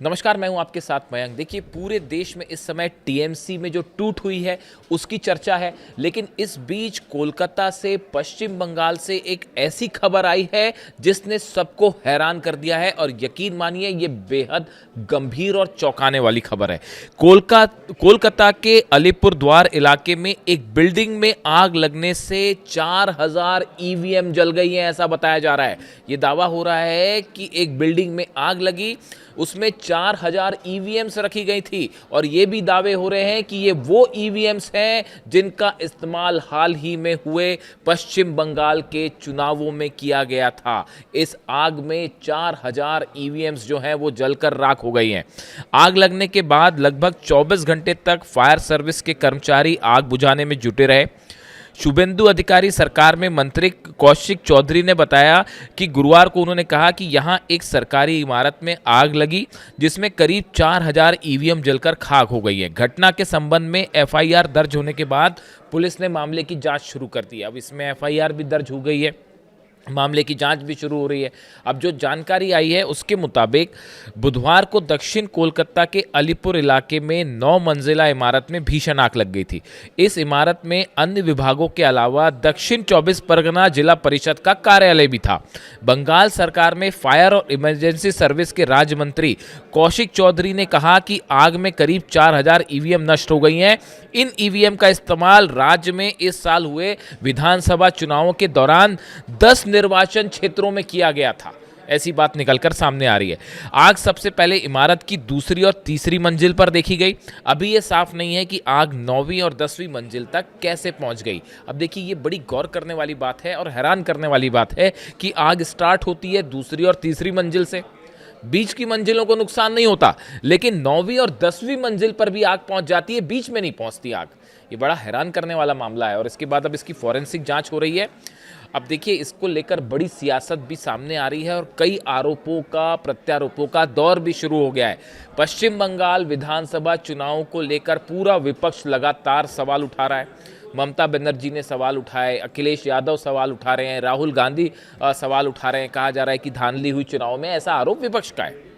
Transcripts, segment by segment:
नमस्कार, मैं हूं आपके साथ मयंक। देखिए, पूरे देश में इस समय टीएमसी में जो टूट हुई है उसकी चर्चा है, लेकिन इस बीच कोलकाता से, पश्चिम बंगाल से एक ऐसी खबर आई है जिसने सबको हैरान कर दिया है। और यकीन मानिए, ये बेहद गंभीर और चौंकाने वाली खबर है। कोलकाता के अलीपुर द्वार इलाके में एक बिल्डिंग में आग लगने से 4000 ईवीएम जल गई हैं, ऐसा बताया जा रहा है। ये दावा हो रहा है कि एक बिल्डिंग में आग लगी, उसमें 4000 ईवीएम्स रखी गई थी। और ये भी दावे हो रहे हैं कि ये वो ईवीएम्स हैं जिनका इस्तेमाल हाल ही में हुए पश्चिम बंगाल के चुनावों में किया गया था। इस आग में 4000 ईवीएम्स जो हैं वो जलकर राख हो गई हैं। आग लगने के बाद लगभग 24 घंटे तक फायर सर्विस के कर्मचारी आग बुझाने में जुटे रहे। शुभेंदु अधिकारी सरकार में मंत्री कौशिक चौधरी ने बताया कि गुरुवार को उन्होंने कहा कि यहां एक सरकारी इमारत में आग लगी जिसमें करीब 4000 ईवीएम जलकर खाक हो गई है। घटना के संबंध में एफआईआर दर्ज होने के बाद पुलिस ने मामले की जांच शुरू कर दी। अब इसमें एफआईआर भी दर्ज हो गई है, मामले की जांच भी शुरू हो रही है। अब जो जानकारी आई है उसके मुताबिक बुधवार को दक्षिण कोलकाता के अलीपुर इलाके में 9 मंजिला इमारत में भीषण आग लग गई थी। इस इमारत में अन्य विभागों के अलावा दक्षिण 24 परगना जिला परिषद का कार्यालय भी था। बंगाल सरकार में फायर और इमरजेंसी सर्विस के राज्य मंत्री कौशिक चौधरी ने कहा कि आग में करीब 4000 ईवीएम नष्ट हो गई हैं। इन ईवीएम का इस्तेमाल राज्य में इस साल हुए विधानसभा चुनावों के दौरान 10 निर्वाचन क्षेत्रों में किया गया था, ऐसी बात निकलकर सामने आ रही है। आग सबसे पहले इमारत की दूसरी और तीसरी मंजिल पर देखी गई। अभी यह साफ नहीं है कि आग 9वीं और 10वीं मंजिल तक कैसे पहुंच गई। अब देखिए, ये बड़ी गौर करने वाली बात है और हैरान करने वाली बात है कि आग स्टार्ट होती है दूसरी और तीसरी मंजिल से, बीच की मंजिलों को नुकसान नहीं होता, लेकिन 9वीं और 10वीं मंजिल पर भी आग पहुंच जाती है, बीच में नहीं पहुंचती आग। ये बड़ा हैरान करने वाला मामला है और इसके बाद अब इसकी फॉरेंसिक जांच हो रही है। अब देखिए, इसको लेकर बड़ी सियासत भी सामने आ रही है और कई आरोपों का, प्रत्यारोपों का दौर भी शुरू हो गया है। पश्चिम बंगाल विधानसभा चुनाव को लेकर पूरा विपक्ष लगातार सवाल उठा रहा है। ममता बनर्जी ने सवाल उठाए, अखिलेश यादव सवाल उठा रहे हैं, राहुल गांधी सवाल उठा रहे हैं। कहा जा रहा है कि धांधली हुई चुनाव में, ऐसा आरोप विपक्ष का है।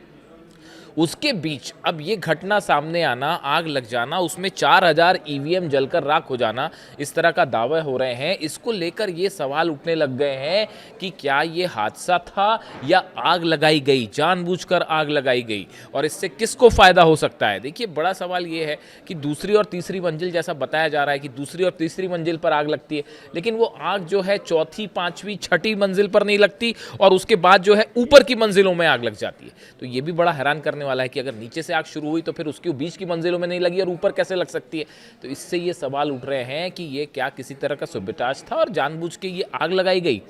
उसके बीच अब ये घटना सामने आना, आग लग जाना, उसमें 4000 ईवीएम जलकर राख हो जाना, इस तरह का दावे हो रहे हैं। इसको लेकर ये सवाल उठने लग गए हैं कि क्या ये हादसा था या आग लगाई गई, जानबूझकर आग लगाई गई, और इससे किसको फायदा हो सकता है। देखिए, बड़ा सवाल ये है कि दूसरी और तीसरी मंजिल, जैसा बताया जा रहा है कि दूसरी और तीसरी मंजिल पर आग लगती है, लेकिन वो आग जो है चौथी, पांचवी, छठी मंजिल पर नहीं लगती और उसके बाद जो है ऊपर की मंजिलों में आग लग जाती है। तो ये भी बड़ा हैरान करने वाला है कि अगर नीचे से आग शुरू हुई तो फिर उसके बीच की मंजिलों में नहीं लगी और ऊपर कैसे लग सकती है। तो इससे ये सवाल उठ रहे हैं कि ये क्या किसी तरह का सुबोटाज था और जानबूझ के ये आग लगाई गई।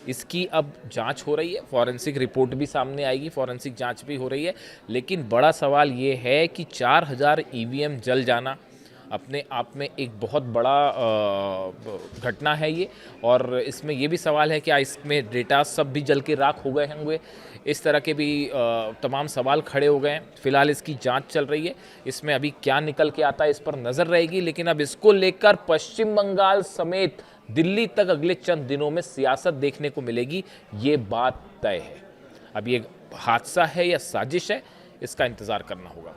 इसकी अब जांच हो रही है, फॉरेंसिक रिपोर्ट भी सामने आएगी, फॉरेंसिक जांच भी हो रही है। लेकिन बड़ा सवाल ये है कि 4000 ईवीएम जल जाना अपने आप में एक बहुत बड़ा घटना है ये। और इसमें ये भी सवाल है कि इसमें डेटा सब भी जल के राख हो गए होंगे, इस तरह के भी तमाम सवाल खड़े हो गए हैं। फिलहाल इसकी जांच चल रही है, इसमें अभी क्या निकल के आता है इस पर नज़र रहेगी। लेकिन अब इसको लेकर पश्चिम बंगाल समेत दिल्ली तक अगले चंद दिनों में सियासत देखने को मिलेगी, ये बात तय है। अब ये हादसा है या साजिश है, इसका इंतज़ार करना होगा।